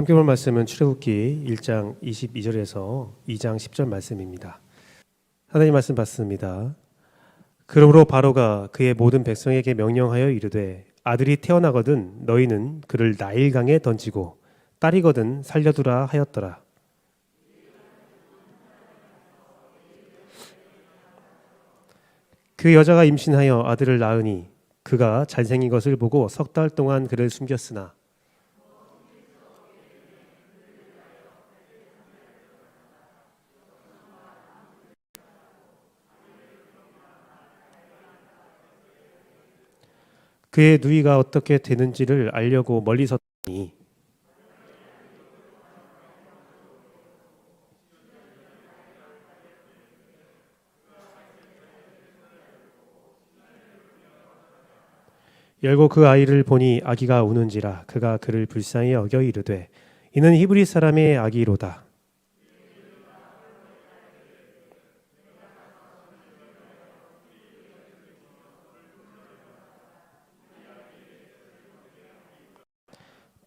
함께 볼 말씀은 출애굽기 1장 22절에서 2장 10절 말씀입니다. 하나님 말씀 받습니다. 그러므로 바로가 그의 모든 백성에게 명령하여 이르되 아들이 태어나거든 너희는 그를 나일강에 던지고 딸이거든 살려두라 하였더라. 그 여자가 임신하여 아들을 낳으니 그가 잘생긴 것을 보고 석 달 동안 그를 숨겼으나 그의 누이가 어떻게 되는지를 알려고 멀리 섰더니 열고 그 아이를 보니 아기가 우는지라 그가 그를 불쌍히 여겨 이르되 이는 히브리 사람의 아기로다.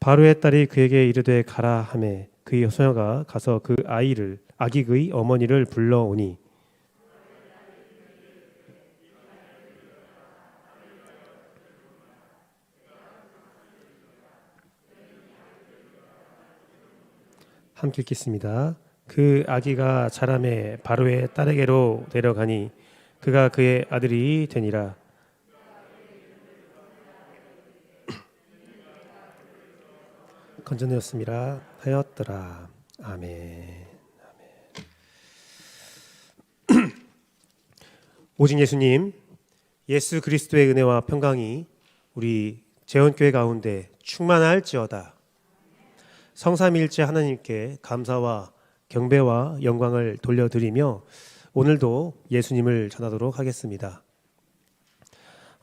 바로의 딸이 그에게 이르되 가라 하매 그의 소녀가 가서 그 아기의 어머니를 불러오니 함께 읽겠습니다. 그 아기가 자라매 바로의 딸에게로 데려가니 그가 그의 아들이 되니라. 건져내었음이라 하였더라. 아멘. 오직 예수님, 예수 그리스도의 은혜와 평강이 우리 재원교회 가운데 충만할지어다. 성삼위일체 하나님께 감사와 경배와 영광을 돌려드리며 오늘도 예수님을 전하도록 하겠습니다.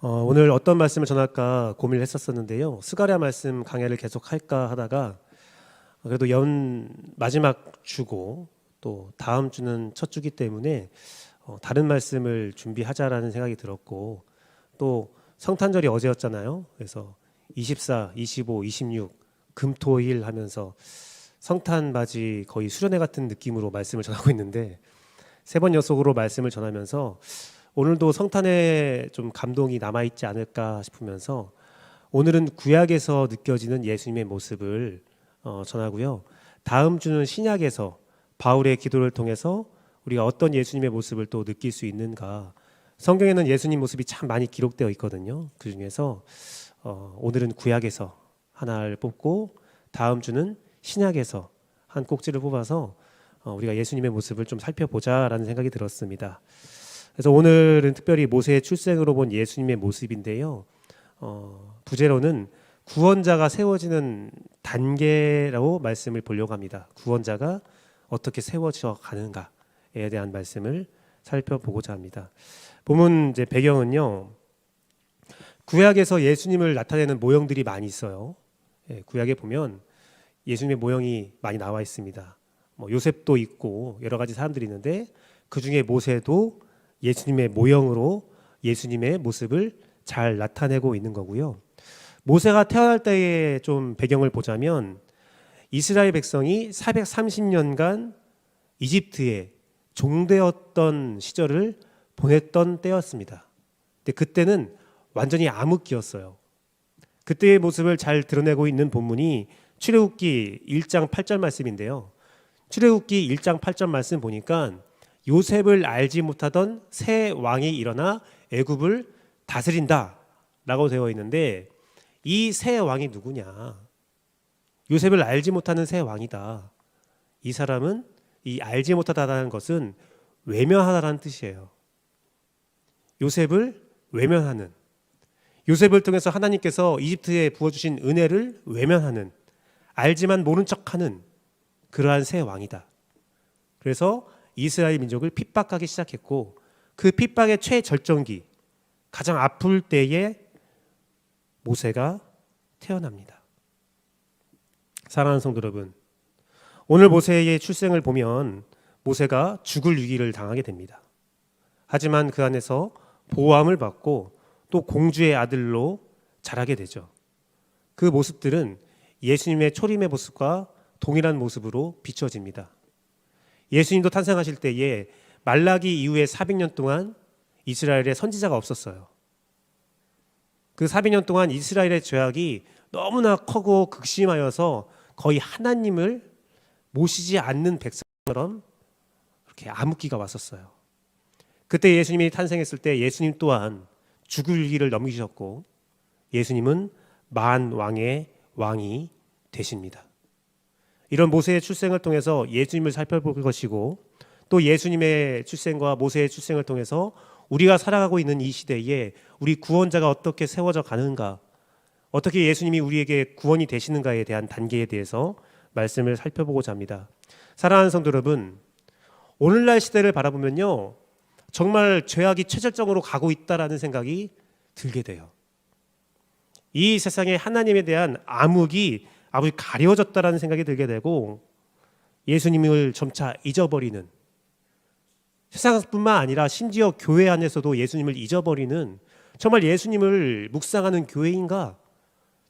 오늘 어떤 말씀을 전할까 고민을 했었는데요. 스가랴 말씀 강해를 계속 할까 하다가 그래도 마지막 주고 또 다음 주는 첫 주기 때문에 다른 말씀을 준비하자라는 생각이 들었고 또 성탄절이 어제였잖아요. 그래서 24, 25, 26 금토일 하면서 성탄 맞이 거의 수련회 같은 느낌으로 말씀을 전하고 있는데 세 번 연속으로 말씀을 전하면서 오늘도 성탄에 좀 감동이 남아있지 않을까 싶으면서 오늘은 구약에서 느껴지는 예수님의 모습을 전하고요. 다음 주는 신약에서 바울의 기도를 통해서 우리가 어떤 예수님의 모습을 또 느낄 수 있는가. 성경에는 예수님 모습이 참 많이 기록되어 있거든요. 그 중에서 오늘은 구약에서 하나를 뽑고 다음 주는 신약에서 한 꼭지를 뽑아서 우리가 예수님의 모습을 좀 살펴보자라는 생각이 들었습니다. 그래서 오늘은 특별히 모세의 출생으로 본 예수님의 모습인데요. 부제로는 구원자가 세워지는 단계라고 말씀을 보려고 합니다. 구원자가 어떻게 세워져 가는가에 대한 말씀을 살펴보고자 합니다. 본문 이제 배경은요. 구약에서 예수님을 나타내는 모형들이 많이 있어요. 구약에 보면 예수님의 모형이 많이 나와 있습니다. 요셉도 있고 여러 가지 사람들이 있는데 그 중에 모세도 예수님의 모형으로 예수님의 모습을 잘 나타내고 있는 거고요. 모세가 태어날 때의 좀 배경을 보자면 이스라엘 백성이 430년간 이집트에 종되었던 시절을 보냈던 때였습니다. 근데 그때는 완전히 암흑기였어요. 그때의 모습을 잘 드러내고 있는 본문이 출애굽기 1장 8절 말씀인데요. 출애굽기 1장 8절 말씀 보니까 요셉을 알지 못하던 새 왕이 일어나 애굽을 다스린다 라고 되어 있는데 이 새 왕이 누구냐? 요셉을 알지 못하는 새 왕이다. 이 사람은 이 알지 못하다라는 것은 외면하다라는 뜻이에요. 요셉을 외면하는, 요셉을 통해서 하나님께서 이집트에 부어주신 은혜를 외면하는, 알지만 모른 척하는 그러한 새 왕이다. 그래서 이스라엘 민족을 핍박하기 시작했고 그 핍박의 최절정기, 가장 아플 때에 모세가 태어납니다. 사랑하는 성도 여러분, 오늘 모세의 출생을 보면 모세가 죽을 위기를 당하게 됩니다. 하지만 그 안에서 보호함을 받고 또 공주의 아들로 자라게 되죠. 그 모습들은 예수님의 초림의 모습과 동일한 모습으로 비춰집니다. 예수님도 탄생하실 때에 말라기 이후에 400년 동안 이스라엘에 선지자가 없었어요. 그 400년 동안 이스라엘의 죄악이 너무나 크고 극심하여서 거의 하나님을 모시지 않는 백성처럼 이렇게 암흑기가 왔었어요. 그때 예수님이 탄생했을 때 예수님 또한 죽을 길을 넘기셨고 예수님은 만왕의 왕이 되십니다. 이런 모세의 출생을 통해서 예수님을 살펴볼 것이고 또 예수님의 출생과 모세의 출생을 통해서 우리가 살아가고 있는 이 시대에 우리 구원자가 어떻게 세워져 가는가, 어떻게 예수님이 우리에게 구원이 되시는가에 대한 단계에 대해서 말씀을 살펴보고자 합니다. 사랑하는 성도 여러분, 오늘날 시대를 바라보면요, 정말 죄악이 최절정으로 가고 있다라는 생각이 들게 돼요. 이 세상에 하나님에 대한 암흑이 아주 가려졌다라는 생각이 들게 되고 예수님을 점차 잊어버리는, 세상뿐만 아니라 심지어 교회 안에서도 예수님을 잊어버리는, 정말 예수님을 묵상하는 교회인가,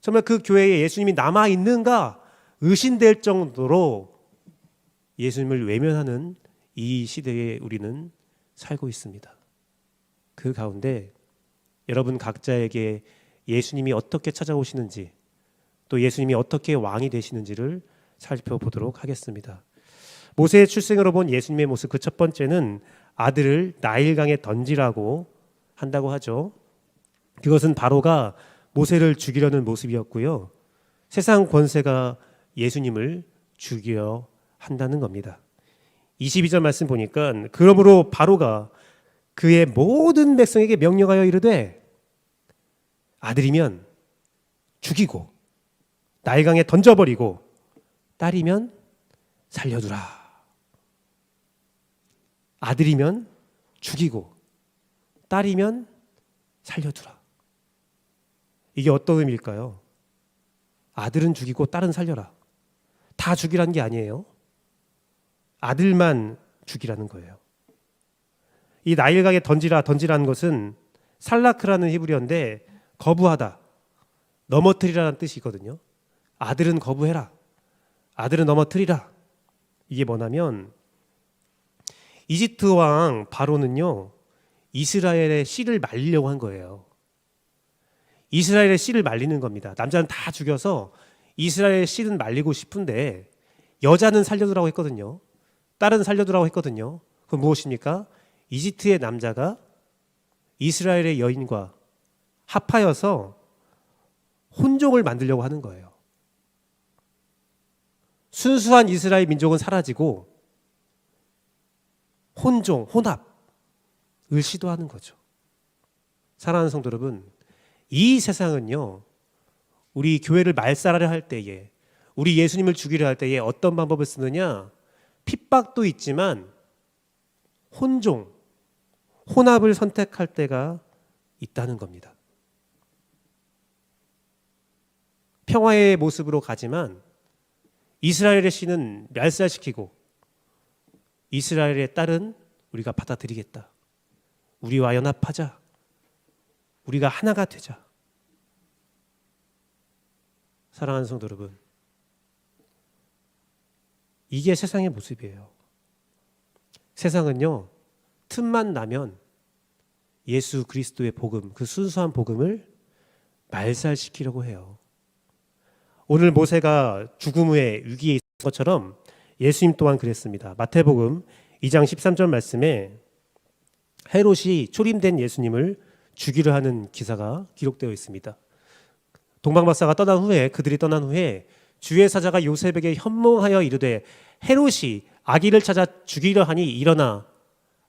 정말 그 교회에 예수님이 남아있는가 의심될 정도로 예수님을 외면하는 이 시대에 우리는 살고 있습니다. 그 가운데 여러분 각자에게 예수님이 어떻게 찾아오시는지, 또 예수님이 어떻게 왕이 되시는지를 살펴보도록 하겠습니다. 모세의 출생으로 본 예수님의 모습, 그 첫 번째는 아들을 나일강에 던지라고 한다고 하죠. 그것은 바로가 모세를 죽이려는 모습이었고요, 세상 권세가 예수님을 죽이려 한다는 겁니다. 22절 말씀 보니까 그러므로 바로가 그의 모든 백성에게 명령하여 이르되 아들이면 죽이고 나일강에 던져버리고 딸이면 살려두라. 아들이면 죽이고 딸이면 살려두라. 이게 어떤 의미일까요? 아들은 죽이고 딸은 살려라. 다 죽이라는 게 아니에요. 아들만 죽이라는 거예요. 이 나일강에 던지라는 것은 살라크라는 히브리어인데 거부하다, 넘어뜨리라는 뜻이거든요. 아들은 거부해라, 아들은 넘어뜨리라. 이게 뭐냐면 이집트 왕 바로는요, 이스라엘의 씨를 말리려고 한 거예요. 이스라엘의 씨를 말리는 겁니다. 남자는 다 죽여서 이스라엘의 씨는 말리고 싶은데 여자는 살려두라고 했거든요. 딸은 살려두라고 했거든요. 그건 무엇입니까? 이집트의 남자가 이스라엘의 여인과 합하여서 혼종을 만들려고 하는 거예요. 순수한 이스라엘 민족은 사라지고 혼종, 혼합을 시도하는 거죠. 사랑하는 성도 여러분, 이 세상은요, 우리 교회를 말살하려 할 때에, 우리 예수님을 죽이려 할 때에 어떤 방법을 쓰느냐? 핍박도 있지만 혼종, 혼합을 선택할 때가 있다는 겁니다. 평화의 모습으로 가지만 이스라엘의 씨는 멸살시키고 이스라엘의 딸은 우리가 받아들이겠다. 우리와 연합하자. 우리가 하나가 되자. 사랑하는 성도 여러분, 이게 세상의 모습이에요. 세상은요, 틈만 나면 예수 그리스도의 복음, 그 순수한 복음을 말살시키려고 해요. 오늘 모세가 죽음 후에 위기에 있었던 것처럼 예수님 또한 그랬습니다. 마태복음 2장 13절 말씀에 헤롯이 초림된 예수님을 죽이려 하는 기사가 기록되어 있습니다. 동방박사가 그들이 떠난 후에 주의 사자가 요셉에게 현몽하여 이르되 헤롯이 아기를 찾아 죽이려 하니 일어나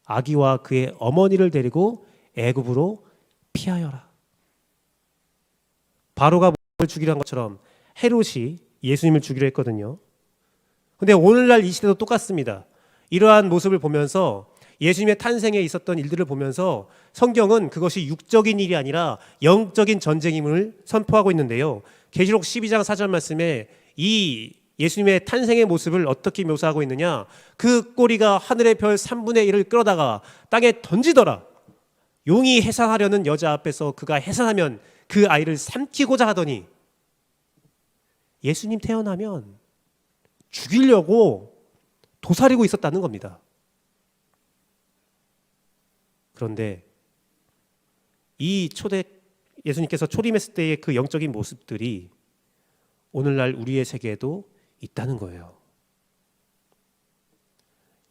아기와 그의 어머니를 데리고 애굽으로 피하여라. 바로가 모세를 죽이려 한 것처럼 헤롯이 예수님을 죽이려 했거든요. 근데 오늘날 이 시대도 똑같습니다. 이러한 모습을 보면서 예수님의 탄생에 있었던 일들을 보면서 성경은 그것이 육적인 일이 아니라 영적인 전쟁임을 선포하고 있는데요. 계시록 12장 4절 말씀에 이 예수님의 탄생의 모습을 어떻게 묘사하고 있느냐? 그 꼬리가 하늘의 별 3분의 1을 끌어다가 땅에 던지더라. 용이 해산하려는 여자 앞에서 그가 해산하면 그 아이를 삼키고자 하더니 예수님 태어나면 죽이려고 도사리고 있었다는 겁니다. 그런데 이 예수님께서 초림했을 때의 그 영적인 모습들이 오늘날 우리의 세계에도 있다는 거예요.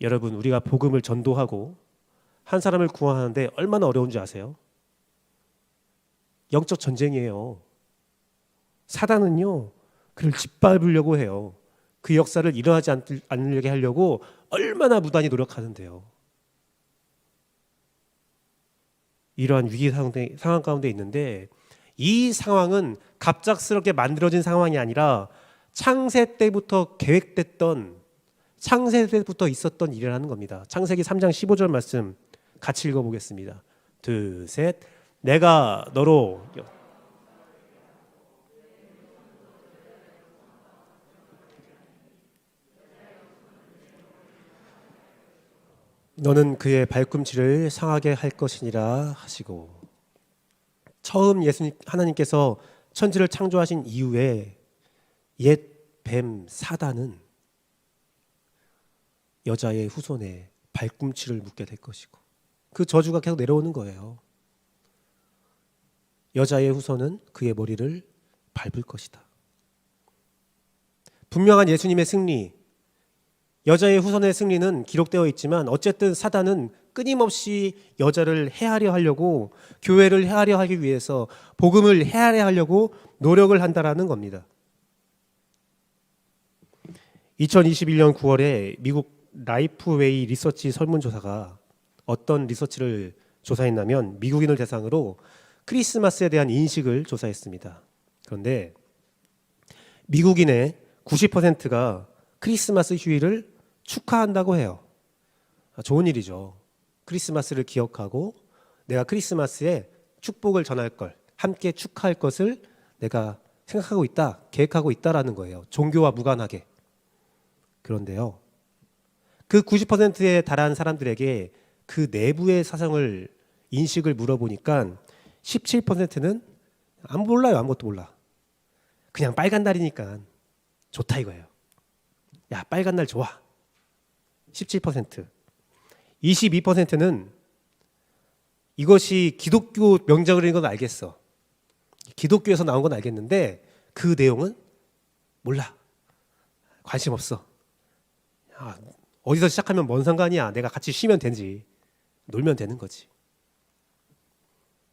여러분, 우리가 복음을 전도하고 한 사람을 구원하는데 얼마나 어려운 줄 아세요? 영적 전쟁이에요. 사단은요, 그를 짓밟으려고 해요. 그 역사를 일어나지 않으려게 하려고 얼마나 무단히 노력하는데요. 이러한 위기 상황 가운데 있는데, 이 상황은 갑작스럽게 만들어진 상황이 아니라 창세 때부터 계획됐던, 창세 때부터 있었던 일이라는 겁니다. 창세기 3장 15절 말씀 같이 읽어보겠습니다. 둘, 셋. 내가 너로 너는 그의 발꿈치를 상하게 할 것이니라 하시고, 처음 하나님께서 천지를 창조하신 이후에 옛 뱀 사단은 여자의 후손에 발꿈치를 묻게 될 것이고, 그 저주가 계속 내려오는 거예요. 여자의 후손은 그의 머리를 밟을 것이다. 분명한 예수님의 승리, 여자의 후손의 승리는 기록되어 있지만 어쨌든 사단은 끊임없이 여자를 해하려 하려고, 교회를 해하려 하기 위해서, 복음을 해하려 하려고 노력을 한다라는 겁니다. 2021년 9월에 미국 라이프웨이 리서치 설문조사가 어떤 리서치를 조사했냐면, 미국인을 대상으로 크리스마스에 대한 인식을 조사했습니다. 그런데 미국인의 90%가 크리스마스 휴일을 축하한다고 해요. 좋은 일이죠. 크리스마스를 기억하고 내가 크리스마스에 축복을 전할 걸, 함께 축하할 것을 내가 생각하고 있다, 계획하고 있다라는 거예요. 종교와 무관하게. 그런데요, 그 90%에 달한 사람들에게 그 내부의 사상을, 인식을 물어보니까 17%는 안 몰라요. 아무것도 몰라. 그냥 빨간 날이니까 좋다 이거예요. 야, 빨간 날 좋아. 17%. 22%는 이것이 기독교 명절인 건 알겠어. 기독교에서 나온 건 알겠는데 그 내용은 몰라. 관심 없어. 야, 어디서 시작하면 뭔 상관이야. 내가 같이 쉬면 되지. 놀면 되는 거지.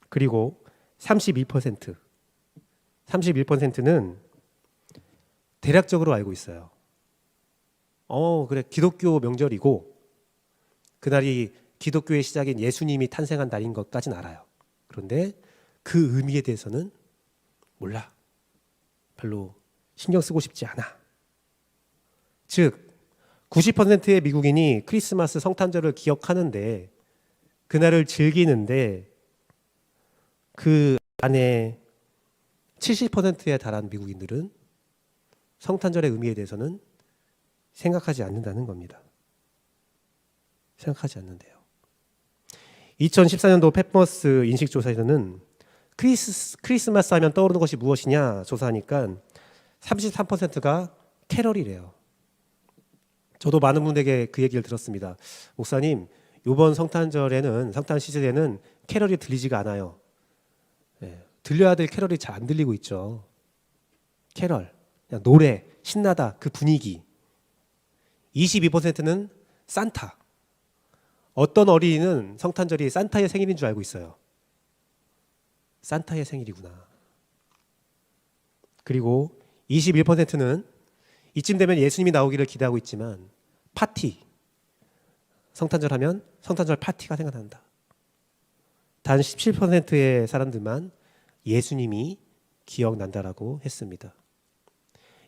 그리고 32%. 31%는 대략적으로 알고 있어요. 그래, 기독교 명절이고 그날이 기독교의 시작인 예수님이 탄생한 날인 것까지는 알아요. 그런데 그 의미에 대해서는 몰라. 별로 신경 쓰고 싶지 않아. 즉 90%의 미국인이 크리스마스 성탄절을 기억하는데, 그날을 즐기는데, 그 안에 70%에 달한 미국인들은 성탄절의 의미에 대해서는 생각하지 않는다는 겁니다. 생각하지 않는데요. 2014년도 페퍼스 인식조사에서는 크리스마스 하면 떠오르는 것이 무엇이냐 조사하니까 33%가 캐럴이래요. 저도 많은 분에게 그 얘기를 들었습니다. 목사님, 이번 성탄절에는, 성탄 시즌에는 캐럴이 들리지가 않아요. 네, 들려야 될 캐럴이 잘 안 들리고 있죠. 캐럴, 그냥 노래, 신나다, 그 분위기. 22%는 산타. 어떤 어린이는 성탄절이 산타의 생일인 줄 알고 있어요. 산타의 생일이구나. 그리고 21%는 이쯤 되면 예수님이 나오기를 기대하고 있지만 파티, 성탄절 하면 성탄절 파티가 생각난다. 단 17%의 사람들만 예수님이 기억난다라고 했습니다.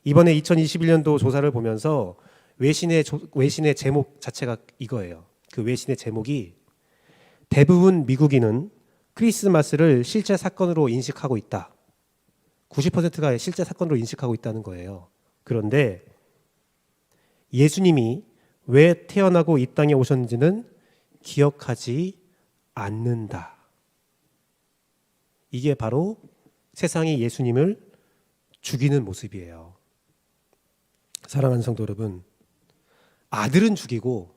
이번에 2021년도 조사를 보면서 외신의 제목 자체가 이거예요. 그 외신의 제목이 대부분 미국인은 크리스마스를 실제 사건으로 인식하고 있다. 90%가 실제 사건으로 인식하고 있다는 거예요. 그런데 예수님이 왜 태어나고 이 땅에 오셨는지는 기억하지 않는다. 이게 바로 세상이 예수님을 죽이는 모습이에요. 사랑하는 성도 여러분, 아들은 죽이고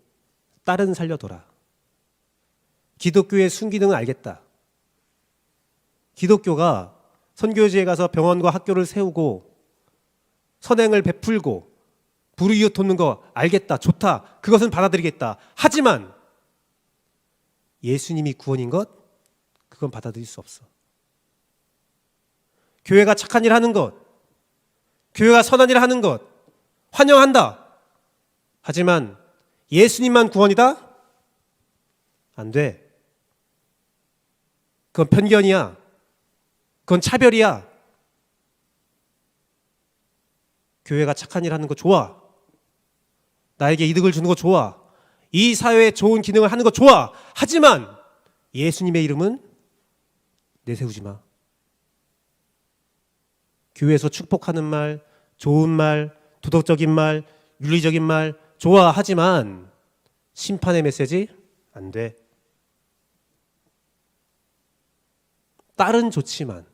딸은 살려둬라. 기독교의 순기능은 알겠다. 기독교가 선교지에 가서 병원과 학교를 세우고 선행을 베풀고 불이웃 돕는 거 알겠다. 좋다. 그것은 받아들이겠다. 하지만 예수님이 구원인 것, 그건 받아들일 수 없어. 교회가 착한 일 하는 것, 교회가 선한 일 하는 것 환영한다. 하지만 예수님만 구원이다? 안 돼. 그건 편견이야. 그건 차별이야. 교회가 착한 일 하는 거 좋아. 나에게 이득을 주는 거 좋아. 이 사회에 좋은 기능을 하는 거 좋아. 하지만 예수님의 이름은 내세우지 마. 교회에서 축복하는 말, 좋은 말, 도덕적인 말, 윤리적인 말 좋아. 하지만 심판의 메시지 안 돼. 딸은 좋지만,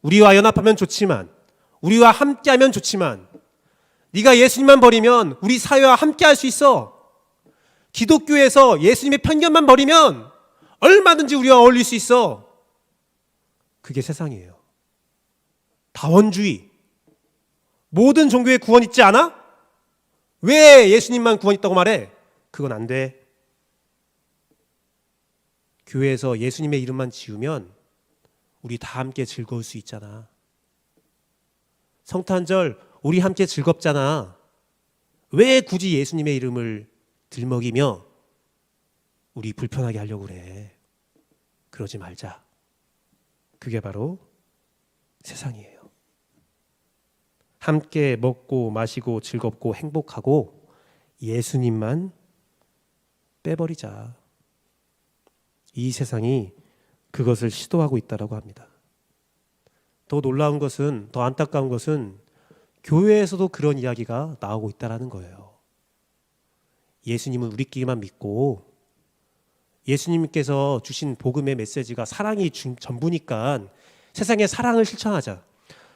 우리와 연합하면 좋지만, 우리와 함께하면 좋지만, 네가 예수님만 버리면 우리 사회와 함께할 수 있어. 기독교에서 예수님의 편견만 버리면 얼마든지 우리와 어울릴 수 있어. 그게 세상이에요. 다원주의. 모든 종교에 구원 있지 않아? 왜 예수님만 구원 있다고 말해? 그건 안 돼. 교회에서 예수님의 이름만 지으면 우리 다 함께 즐거울 수 있잖아. 성탄절 우리 함께 즐겁잖아. 왜 굳이 예수님의 이름을 들먹이며 우리 불편하게 하려고 그래? 그러지 말자. 그게 바로 세상이에요. 함께 먹고 마시고 즐겁고 행복하고 예수님만 빼버리자. 이 세상이 그것을 시도하고 있다고 합니다. 더 놀라운 것은, 더 안타까운 것은 교회에서도 그런 이야기가 나오고 있다는 거예요. 예수님은 우리끼리만 믿고 예수님께서 주신 복음의 메시지가 사랑이 전부니까 세상에 사랑을 실천하자.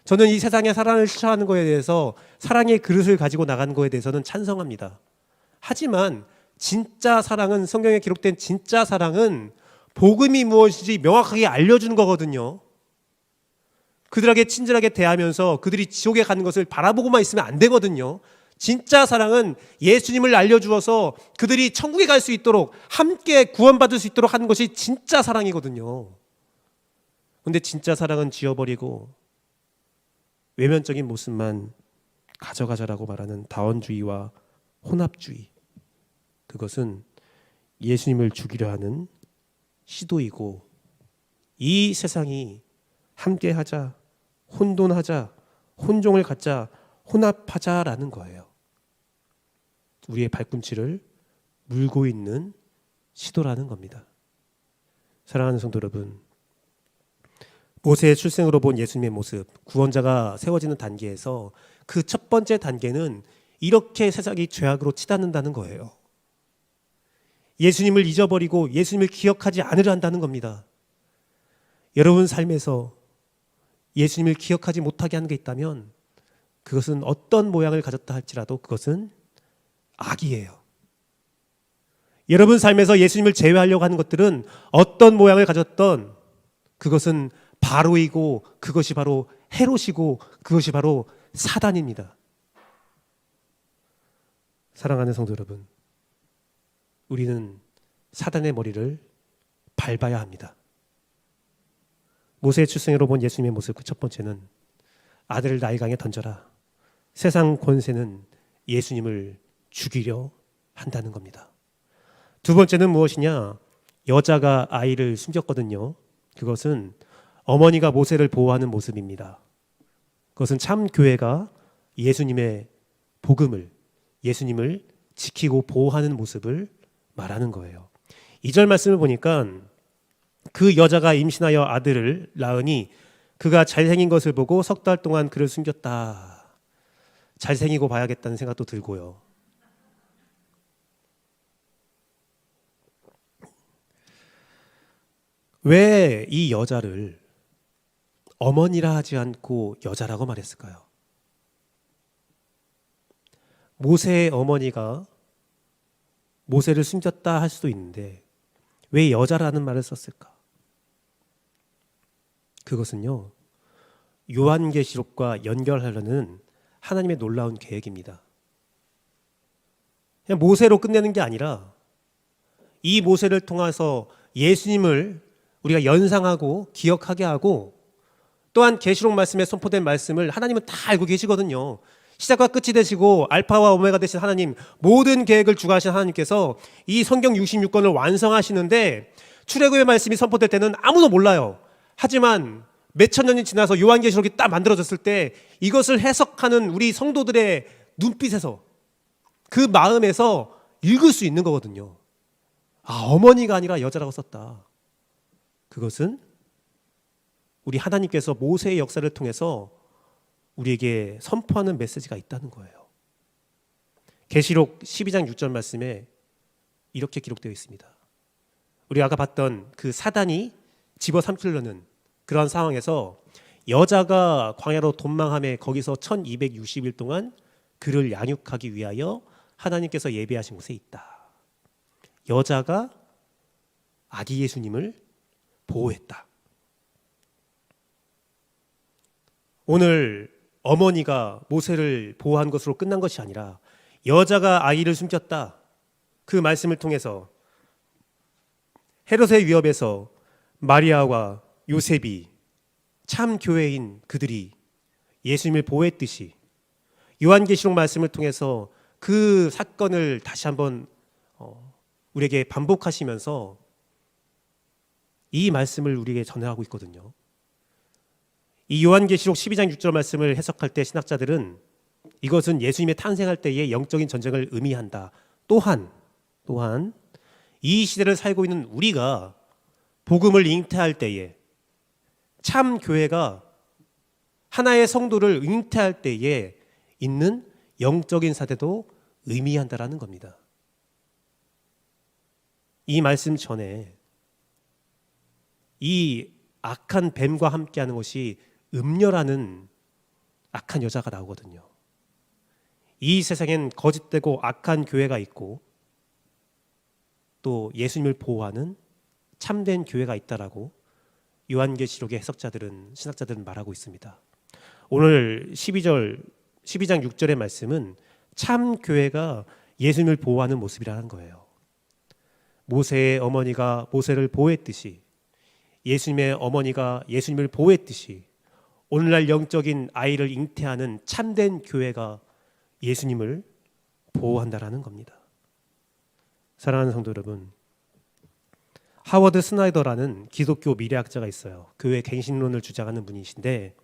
저는 이 세상에 사랑을 실천하는 것에 대해서, 사랑의 그릇을 가지고 나가는 것에 대해서는 찬성합니다. 하지만 진짜 사랑은, 성경에 기록된 진짜 사랑은 복음이 무엇인지 명확하게 알려주는 거거든요. 그들에게 친절하게 대하면서 그들이 지옥에 가는 것을 바라보고만 있으면 안 되거든요. 진짜 사랑은 예수님을 알려주어서 그들이 천국에 갈 수 있도록, 함께 구원받을 수 있도록 하는 것이 진짜 사랑이거든요. 그런데 진짜 사랑은 지워버리고 외면적인 모습만 가져가자라고 말하는 다원주의와 혼합주의, 그것은 예수님을 죽이려 하는 시도이고, 이 세상이 함께하자, 혼돈하자, 혼종을 갖자, 혼합하자라는 거예요. 우리의 발꿈치를 물고 있는 시도라는 겁니다. 사랑하는 성도 여러분, 모세의 출생으로 본 예수님의 모습, 구원자가 세워지는 단계에서 그 첫 번째 단계는 이렇게 세상이 죄악으로 치닫는다는 거예요. 예수님을 잊어버리고 예수님을 기억하지 않으려 한다는 겁니다. 여러분 삶에서 예수님을 기억하지 못하게 하는 게 있다면 그것은 어떤 모양을 가졌다 할지라도 그것은 악이에요. 여러분 삶에서 예수님을 제외하려고 하는 것들은 어떤 모양을 가졌던 그것은 바로이고, 그것이 바로 헤롯이고, 그것이 바로 사단입니다. 사랑하는 성도 여러분, 우리는 사단의 머리를 밟아야 합니다. 모세의 출생으로 본 예수님의 모습, 그 첫 번째는 아들을 나일강에 던져라. 세상 권세는 예수님을 죽이려 한다는 겁니다. 두 번째는 무엇이냐? 여자가 아이를 숨겼거든요. 그것은 어머니가 모세를 보호하는 모습입니다. 그것은 참 교회가 예수님의 복음을, 예수님을 지키고 보호하는 모습을 말하는 거예요. 2절 말씀을 보니까 그 여자가 임신하여 아들을 낳으니 그가 잘생긴 것을 보고 석 달 동안 그를 숨겼다. 잘생기고 봐야겠다는 생각도 들고요. 왜 이 여자를 어머니라 하지 않고 여자라고 말했을까요? 모세의 어머니가 모세를 숨겼다 할 수도 있는데 왜 여자라는 말을 썼을까? 그것은요, 요한계시록과 연결하려는 하나님의 놀라운 계획입니다. 그냥 모세로 끝내는 게 아니라 이 모세를 통해서 예수님을 우리가 연상하고 기억하게 하고, 또한 계시록 말씀에 선포된 말씀을 하나님은 다 알고 계시거든요. 시작과 끝이 되시고 알파와 오메가 되신 하나님, 모든 계획을 주관하신 하나님께서 이 성경 66권을 완성하시는데 출애굽의 말씀이 선포될 때는 아무도 몰라요. 하지만 몇천 년이 지나서 요한계시록이 딱 만들어졌을 때 이것을 해석하는 우리 성도들의 눈빛에서, 그 마음에서 읽을 수 있는 거거든요. 아, 어머니가 아니라 여자라고 썼다. 그것은 우리 하나님께서 모세의 역사를 통해서 우리에게 선포하는 메시지가 있다는 거예요. 계시록 12장 6절 말씀에 이렇게 기록되어 있습니다. 우리 아까 봤던 그 사단이 집어삼키려는 그러한 상황에서 여자가 광야로 돈망함에 거기서 1260일 동안 그를 양육하기 위하여 하나님께서 예배하신 곳에 있다. 여자가 아기 예수님을 보호했다. 오늘 어머니가 모세를 보호한 것으로 끝난 것이 아니라 여자가 아이를 숨겼다. 그 말씀을 통해서 헤롯의 위협에서 마리아와 요셉이 참 교회인 그들이 예수님을 보호했듯이 요한계시록 말씀을 통해서 그 사건을 다시 한번 우리에게 반복하시면서 이 말씀을 우리에게 전하고 있거든요. 이 요한계시록 12장 6절 말씀을 해석할 때 신학자들은 이것은 예수님의 탄생할 때의 영적인 전쟁을 의미한다. 또한 이 시대를 살고 있는 우리가 복음을 잉태할 때에, 참 교회가 하나의 성도를 잉태할 때에 있는 영적인 사대도 의미한다라는 겁니다. 이 말씀 전에 이 악한 뱀과 함께하는 것이 음녀라는 악한 여자가 나오거든요. 이 세상엔 거짓되고 악한 교회가 있고 또 예수님을 보호하는 참된 교회가 있다라고 요한계시록의 해석자들은, 신학자들은 말하고 있습니다. 오늘 12장 6절의 말씀은 참 교회가 예수님을 보호하는 모습이라는 거예요. 모세의 어머니가 모세를 보호했듯이, 예수님의 어머니가 예수님을 보호했듯이 오늘날 영적인 아이를 잉태하는 참된 교회가 예수님을 보호한다라는 겁니다. 사랑하는 성도 여러분, 하워드 스나이더라는 기독교 미래학자가 있어요. 교회 갱신론을 주장하는 분이신데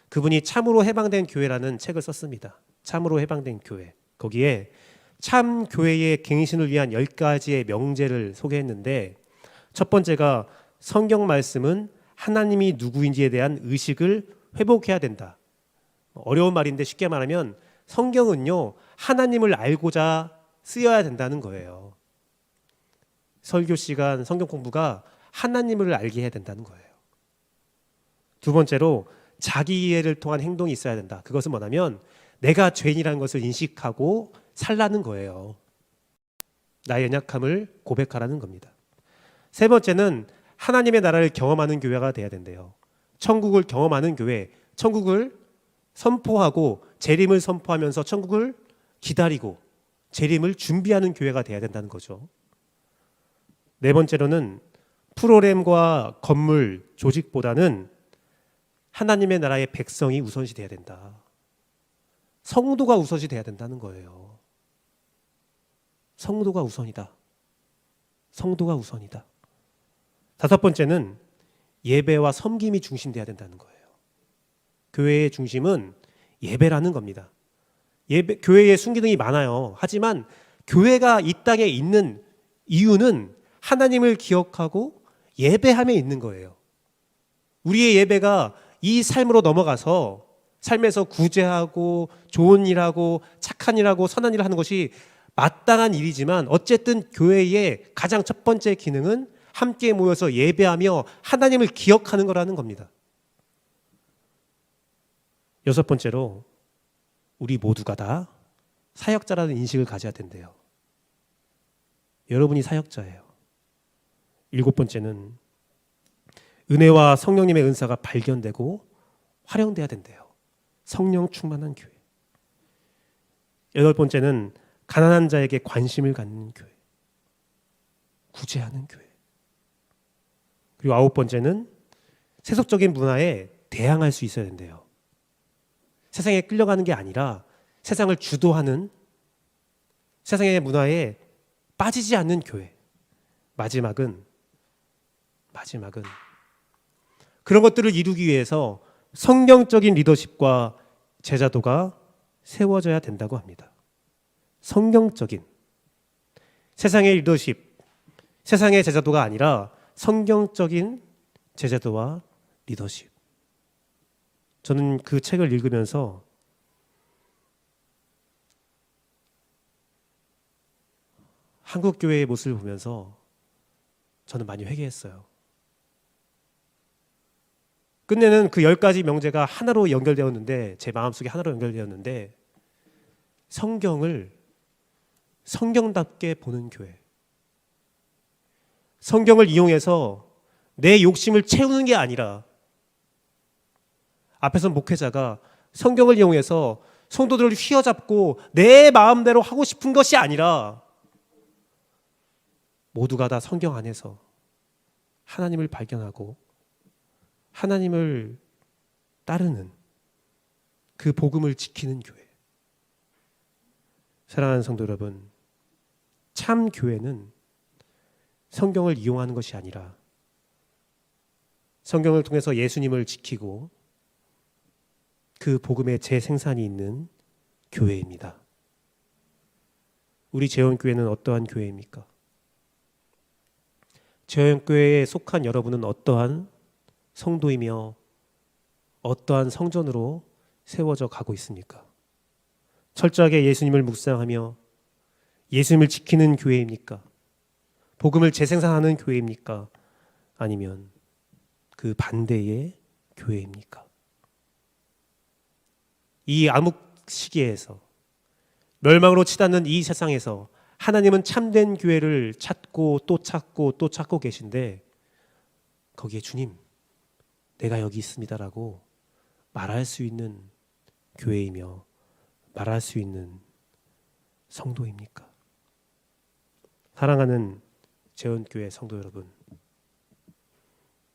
그분이 참으로 해방된 교회라는 책을 썼습니다. 참으로 해방된 교회. 거기에 참 교회의 갱신을 위한 10가지의 명제를 소개했는데, 첫 번째가 성경 말씀은 하나님이 누구인지에 대한 의식을 회복해야 된다. 어려운 말인데 쉽게 말하면 성경은요, 하나님을 알고자 쓰여야 된다는 거예요. 설교 시간, 성경 공부가 하나님을 알게 해야 된다는 거예요. 두 번째로 자기 이해를 통한 행동이 있어야 된다. 그것은 뭐냐면 내가 죄인이라는 것을 인식하고 살라는 거예요. 나의 연약함을 고백하라는 겁니다. 세 번째는 하나님의 나라를 경험하는 교회가 돼야 된대요. 천국을 경험하는 교회, 천국을 선포하고 재림을 선포하면서 천국을 기다리고 재림을 준비하는 교회가 돼야 된다는 거죠. 네 번째로는 프로그램과 건물, 조직보다는 하나님의 나라의 백성이 우선시 돼야 된다. 성도가 우선시 돼야 된다는 거예요. 성도가 우선이다. 성도가 우선이다. 다섯 번째는 예배와 섬김이 중심돼야 된다는 거예요. 교회의 중심은 예배라는 겁니다. 교회에 순기능이 많아요. 하지만 교회가 이 땅에 있는 이유는 하나님을 기억하고 예배함에 있는 거예요. 우리의 예배가 이 삶으로 넘어가서 삶에서 구제하고 좋은 일하고 착한 일하고 선한 일을 하는 것이 마땅한 일이지만, 어쨌든 교회의 가장 첫 번째 기능은 함께 모여서 예배하며 하나님을 기억하는 거라는 겁니다. 여섯 번째로 우리 모두가 다 사역자라는 인식을 가져야 된대요. 여러분이 사역자예요. 7번째는 은혜와 성령님의 은사가 발견되고 활용돼야 된대요. 성령 충만한 교회. 8번째는 가난한 자에게 관심을 갖는 교회. 구제하는 교회. 그리고 9번째는 세속적인 문화에 대항할 수 있어야 된대요. 세상에 끌려가는 게 아니라 세상을 주도하는, 세상의 문화에 빠지지 않는 교회. 마지막은 그런 것들을 이루기 위해서 성경적인 리더십과 제자도가 세워져야 된다고 합니다. 성경적인, 세상의 리더십, 세상의 제자도가 아니라 성경적인 제자도와 리더십. 저는 그 책을 읽으면서 한국 교회의 모습을 보면서 저는 많이 회개했어요. 끝내는 그 10가지 명제가 하나로 연결되었는데, 제 마음속에 하나로 연결되었는데, 성경을 성경답게 보는 교회. 성경을 이용해서 내 욕심을 채우는 게 아니라, 앞에서 목회자가 성경을 이용해서 성도들을 휘어잡고 내 마음대로 하고 싶은 것이 아니라 모두가 다 성경 안에서 하나님을 발견하고 하나님을 따르는 그 복음을 지키는 교회. 사랑하는 성도 여러분, 참 교회는 성경을 이용하는 것이 아니라 성경을 통해서 예수님을 지키고 그 복음의 재생산이 있는 교회입니다. 우리 재원교회는 어떠한 교회입니까? 재원교회에 속한 여러분은 어떠한 성도이며 어떠한 성전으로 세워져 가고 있습니까? 철저하게 예수님을 묵상하며 예수님을 지키는 교회입니까? 복음을 재생산하는 교회입니까? 아니면 그 반대의 교회입니까? 이 암흑 시기에서, 멸망으로 치닫는 이 세상에서 하나님은 참된 교회를 찾고 또 찾고 또 찾고 계신데, 거기에 주님, 내가 여기 있습니다라고 말할 수 있는 교회이며 말할 수 있는 성도입니까? 사랑하는 재원교회 성도 여러분,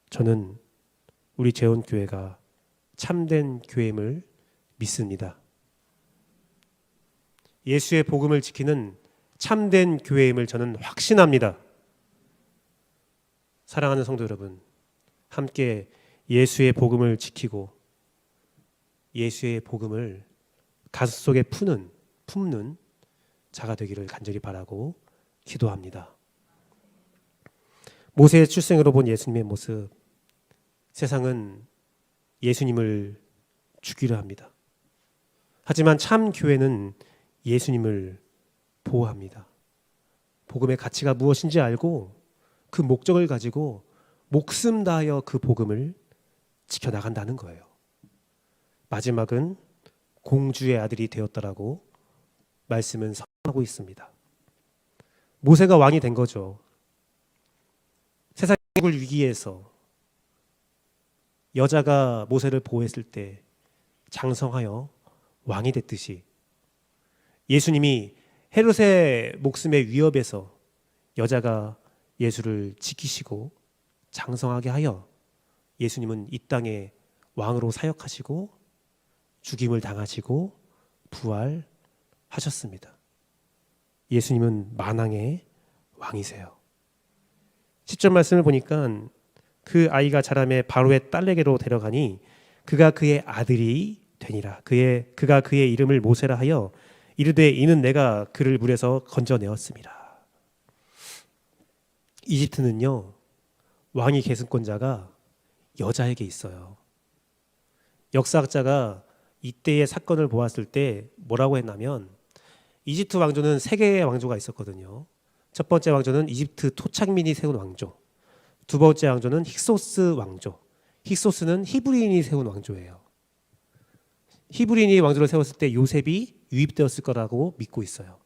저는 우리 재원교회가 참된 교회임을 믿습니다. 예수의 복음을 지키는 참된 교회임을 저는 확신합니다. 사랑하는 성도 여러분, 함께 예수의 복음을 지키고 예수의 복음을 가슴속에 품는 자가 되기를 간절히 바라고 기도합니다. 모세의 출생으로 본 예수님의 모습, 세상은 예수님을 죽이려 합니다. 하지만 참 교회는 예수님을 보호합니다. 복음의 가치가 무엇인지 알고 그 목적을 가지고 목숨 다하여 그 복음을 지켜나간다는 거예요. 마지막은 공주의 아들이 되었다라고 말씀은 선언하고 있습니다. 모세가 왕이 된 거죠. 세상의 위기에서 여자가 모세를 보호했을 때 장성하여 왕이 됐듯이, 예수님이 헤롯의 목숨의 위협에서 여자가 예수를 지키시고 장성하게 하여 예수님은 이 땅에 왕으로 사역하시고 죽임을 당하시고 부활하셨습니다. 예수님은 만왕의 왕이세요. 10절 말씀을 보니까 그 아이가 자라매 바로의 딸에게로 데려가니 그가 그의 아들이 되니라. 그가 그의 이름을 모세라 하여 이르되 이는 내가 그를 물에서 건져내었습니다. 이집트는요, 왕위 계승권자가 여자에게 있어요. 역사학자가 이때의 사건을 보았을 때 뭐라고 했냐면, 이집트 왕조는 3개의 왕조가 있었거든요. 첫 번째 왕조는 이집트 토착민이 세운 왕조, 두 번째 왕조는 힉소스 왕조. 힉소스는 히브리인이 세운 왕조예요. 히브리인이 왕조를 세웠을 때 요셉이 유입되었을 거라고 믿고 있어요.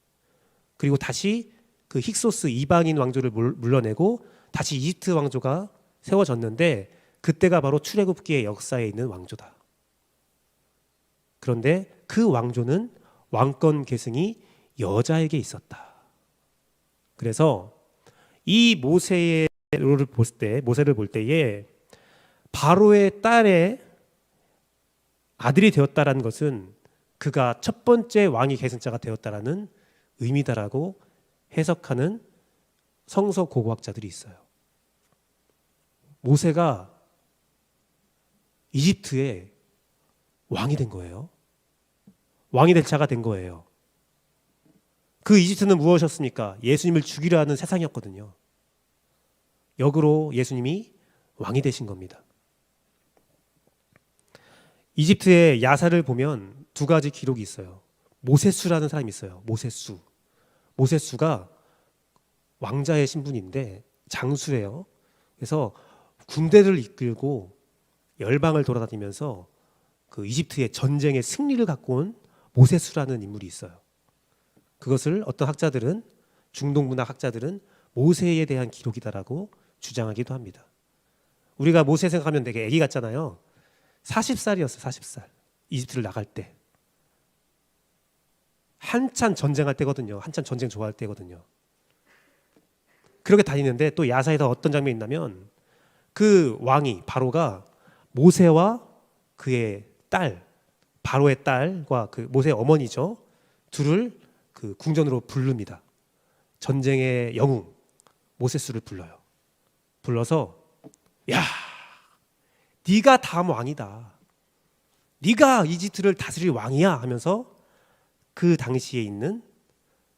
그리고 다시 그 힉소스 이방인 왕조를 물러내고 다시 이집트 왕조가 세워졌는데 그때가 바로 출애굽기의 역사에 있는 왕조다. 그런데 그 왕조는 왕권 계승이 여자에게 있었다. 그래서 이 모세를 볼 때에 바로의 딸의 아들이 되었다라는 것은 그가 첫 번째 왕위 계승자가 되었다라는 의미다라고 해석하는 성서 고고학자들이 있어요. 모세가 이집트의 왕이 된 거예요. 왕이 될 자가 된 거예요. 그 이집트는 무엇이었습니까? 예수님을 죽이려 하는 세상이었거든요. 역으로 예수님이 왕이 되신 겁니다. 이집트의 야사를 보면 두 가지 기록이 있어요. 모세수라는 사람이 있어요. 모세수가 왕자의 신분인데 장수예요. 그래서 군대를 이끌고 열방을 돌아다니면서 그 이집트의 전쟁의 승리를 갖고 온 모세수라는 인물이 있어요. 그것을 어떤 학자들은, 중동문학 학자들은 모세에 대한 기록이다라고 주장하기도 합니다. 우리가 모세 생각하면 되게 애기 같잖아요. 40살이었어요. 40살. 이집트를 나갈 때. 한참 전쟁할 때거든요. 한참 전쟁 좋아할 때거든요. 그렇게 다니는데 또 야사에서 어떤 장면이 있냐면 그 왕이 바로가 모세와 그의 딸, 바로의 딸과 그 모세의 어머니죠. 둘을 그 궁전으로 부릅니다. 전쟁의 영웅 모세수를 불러요. 불러서 야, 네가 다음 왕이다. 네가 이집트를 다스릴 왕이야 하면서 그 당시에 있는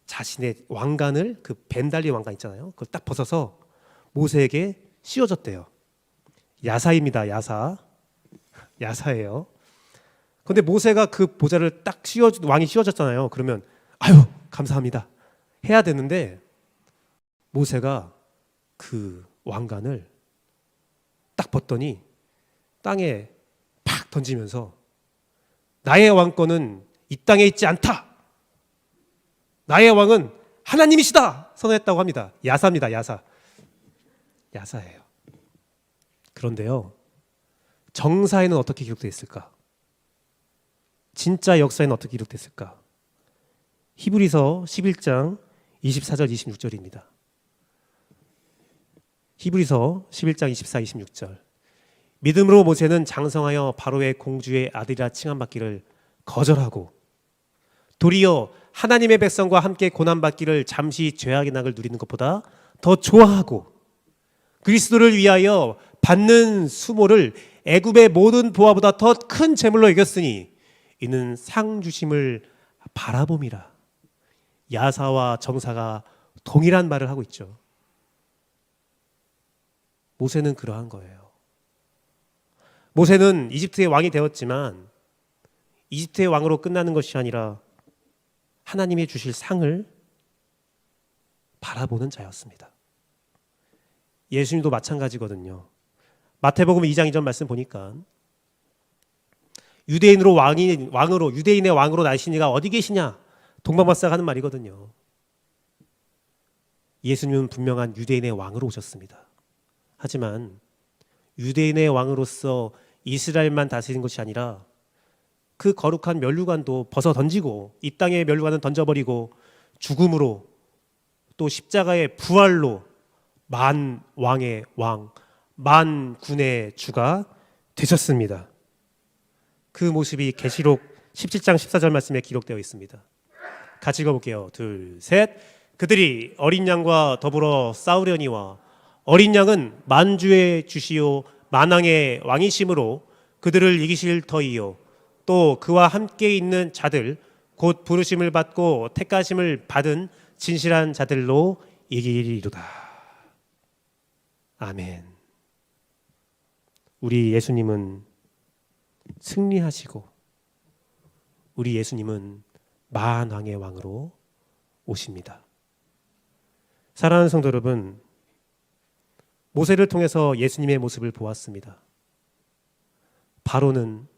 자신의 왕관을, 그 벤달리 왕관 있잖아요. 그걸 딱 벗어서 모세에게 씌워줬대요. 야사입니다. 야사예요. 그런데 모세가 그 보좌를 딱 왕이 씌워줬잖아요. 그러면 아유 감사합니다 해야 되는데 모세가 그 왕관을 딱 벗더니 땅에 팍 던지면서 나의 왕권은 이 땅에 있지 않다. 나의 왕은 하나님이시다 선언했다고 합니다. 야사입니다. 야사예요. 그런데요, 정사에는 어떻게 기록되어 있을까? 진짜 역사에는 어떻게 기록됐을까? 히브리서 11장 24절 26절입니다. 히브리서 11장 24, 26절. 믿음으로 모세는 장성하여 바로의 공주의 아들이라 칭함받기를 거절하고 도리어 하나님의 백성과 함께 고난받기를 잠시 죄악의 낙을 누리는 것보다 더 좋아하고 그리스도를 위하여 받는 수모를 애굽의 모든 보화보다 더 큰 재물로 여겼으니 이는 상 주심을 바라봄이라. 야사와 정사가 동일한 말을 하고 있죠. 모세는 그러한 거예요. 모세는 이집트의 왕이 되었지만 이집트의 왕으로 끝나는 것이 아니라 하나님이 주실 상을 바라보는 자였습니다. 예수님도 마찬가지거든요. 마태복음 2장 2절 말씀 보니까 유대인으로 유대인의 왕으로 나신 이가 어디 계시냐 동방박사가 하는 말이거든요. 예수님은 분명한 유대인의 왕으로 오셨습니다. 하지만 유대인의 왕으로서 이스라엘만 다스리는 것이 아니라 그 거룩한 면류관도 벗어 던지고 이 땅의 면류관은 던져버리고 죽음으로 또 십자가의 부활로 만 왕의 왕, 만 군의 주가 되셨습니다. 그 모습이 계시록 17장 14절 말씀에 기록되어 있습니다. 같이 읽어볼게요. 둘, 셋. 그들이 어린 양과 더불어 싸우려니와 어린 양은 만주의 주시요 만왕의 왕이심으로 그들을 이기실 터이요 또 그와 함께 있는 자들 곧 부르심을 받고 택하심을 받은 진실한 자들로 이기리로다. 아멘. 우리 예수님은 승리하시고 우리 예수님은 만왕의 왕으로 오십니다. 사랑하는 성도 여러분, 모세를 통해서 예수님의 모습을 보았습니다. 바로는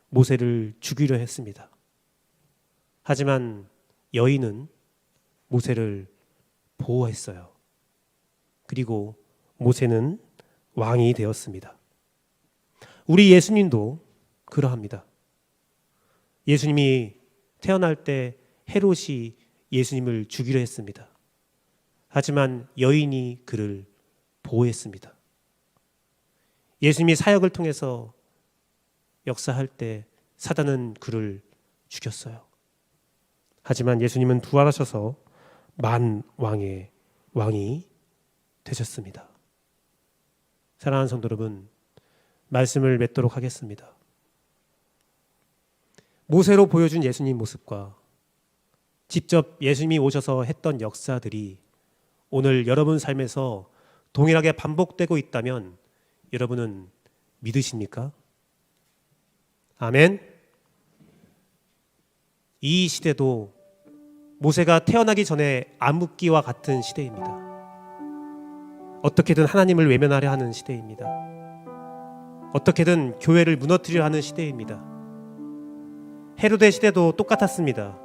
모세를 죽이려 했습니다. 하지만 여인은 모세를 보호했어요. 그리고 모세는 왕이 되었습니다. 우리 예수님도 그러합니다. 예수님이 태어날 때 헤롯이 예수님을 죽이려 했습니다. 하지만 여인이 그를 보호했습니다. 예수님이 사역을 통해서 역사할 때 사단은 그를 죽였어요. 하지만 예수님은 부활하셔서 만왕의 왕이 되셨습니다. 사랑하는 성도 여러분, 말씀을 맺도록 하겠습니다. 모세로 보여준 예수님 모습과 직접 예수님이 오셔서 했던 역사들이 오늘 여러분 삶에서 동일하게 반복되고 있다면 여러분은 믿으십니까? 아멘. 이 시대도 모세가 태어나기 전에 암흑기와 같은 시대입니다. 어떻게든 하나님을 외면하려 하는 시대입니다. 어떻게든 교회를 무너뜨리려 하는 시대입니다. 헤로데 시대도 똑같았습니다.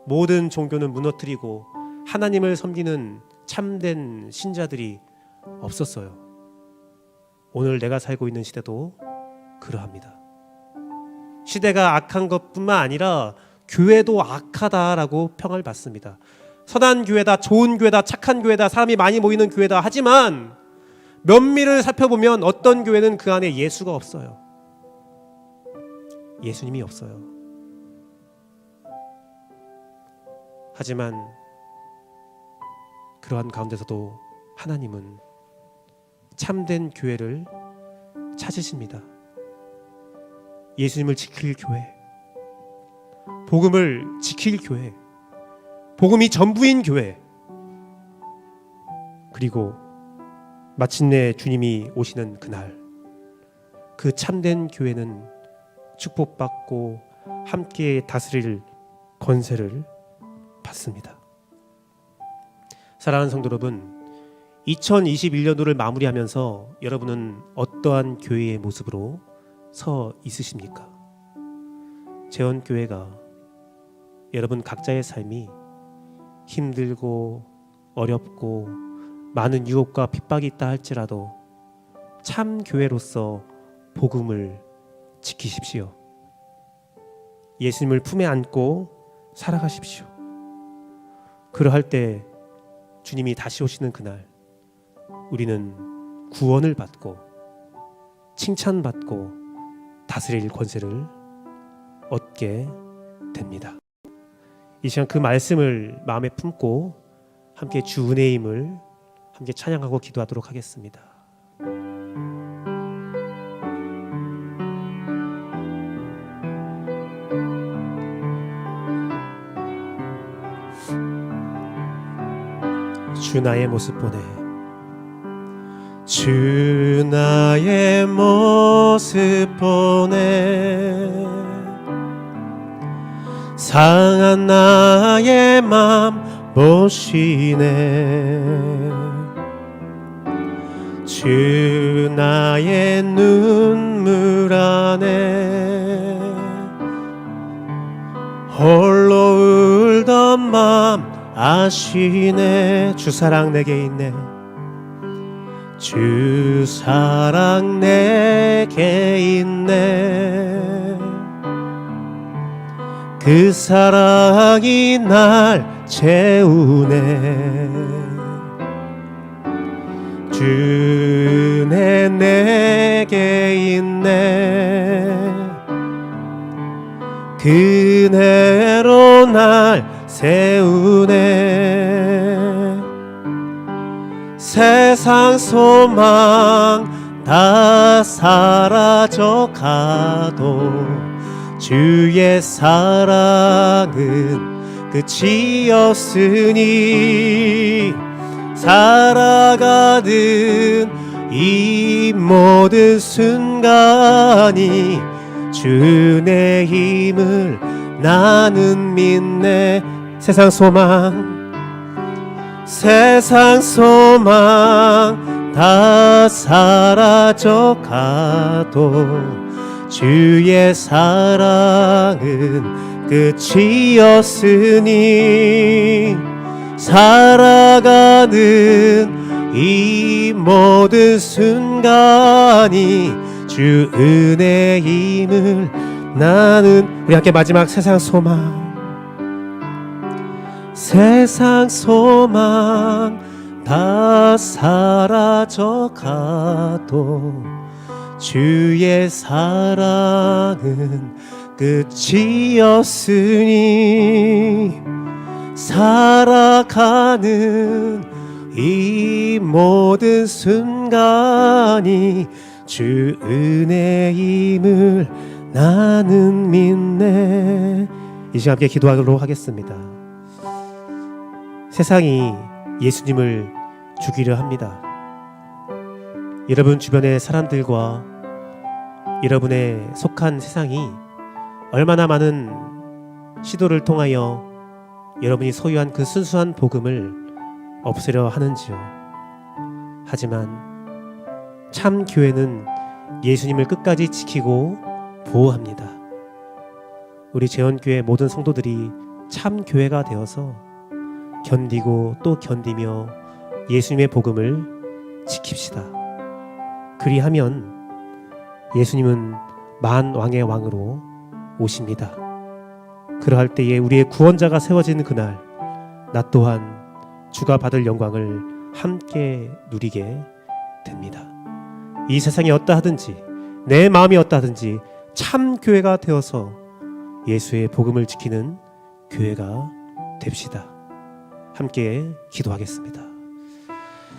모든 종교는 무너뜨리고 하나님을 섬기는 참된 신자들이 없었어요. 오늘 내가 살고 있는 시대도 그러합니다. 시대가 악한 것뿐만 아니라 교회도 악하다라고 평을 받습니다. 선한 교회다, 좋은 교회다, 착한 교회다, 사람이 많이 모이는 교회다. 하지만 면밀을 살펴보면 어떤 교회는 그 안에 예수가 없어요. 예수님이 없어요. 하지만 그러한 가운데서도 하나님은 참된 교회를 찾으십니다. 예수님을 지킬 교회, 복음을 지킬 교회, 복음이 전부인 교회, 그리고 마침내 주님이 오시는 그날 그 참된 교회는 축복받고 함께 다스릴 권세를 받습니다. 사랑하는 성도 여러분, 2021년도를 마무리하면서 여러분은 어떠한 교회의 모습으로 서 있으십니까? 재원교회가 여러분 각자의 삶이 힘들고 어렵고 많은 유혹과 핍박이 있다 할지라도 참 교회로서 복음을 지키십시오. 예수님을 품에 안고 살아가십시오. 그러할 때 주님이 다시 오시는 그날 우리는 구원을 받고 칭찬받고 다스릴 권세를 얻게 됩니다. 이 시간 그 말씀을 마음에 품고 함께 주 은혜의 힘을 함께 찬양하고 기도하도록 하겠습니다. 주 나의 모습 보내, 주 나의 모습 보내, 상한 나의 맘 보시네. 주 나의 눈물 안에 홀로 울던 맘 아시네. 주 사랑 내게 있네. 주 사랑 내게 있네. 그 사랑이 날 채우네. 주 은혜 내게 있네. 그 은혜로 날 세우네. 세상 소망 다 사라져 가도 주의 사랑은 끝이 없으니 살아가는 이 모든 순간이 주의 힘을 나는 믿네. 세상 소망 다 사라져 가도 주의 사랑은 끝이었으니 살아가는 이 모든 순간이 주 은혜임을 나는 우리 함께 마지막 세상 소망 다 사라져 가도 주의 사랑은 끝이었으니 살아가는 이 모든 순간이 주 은혜임을 나는 믿네. 이 시간 함께 기도하도록 하겠습니다. 세상이 예수님을 죽이려 합니다. 여러분 주변의 사람들과 여러분의 속한 세상이 얼마나 많은 시도를 통하여 여러분이 소유한 그 순수한 복음을 없애려 하는지요. 하지만 참 교회는 예수님을 끝까지 지키고 보호합니다. 우리 재원교회 모든 성도들이 참 교회가 되어서 견디고 또 견디며 예수님의 복음을 지킵시다. 그리하면 예수님은 만왕의 왕으로 오십니다. 그러할 때에 우리의 구원자가 세워지는 그날 나 또한 주가 받을 영광을 함께 누리게 됩니다. 이 세상이 어떠하든지 내 마음이 어떠하든지 참 교회가 되어서 예수의 복음을 지키는 교회가 됩시다. 함께 기도하겠습니다.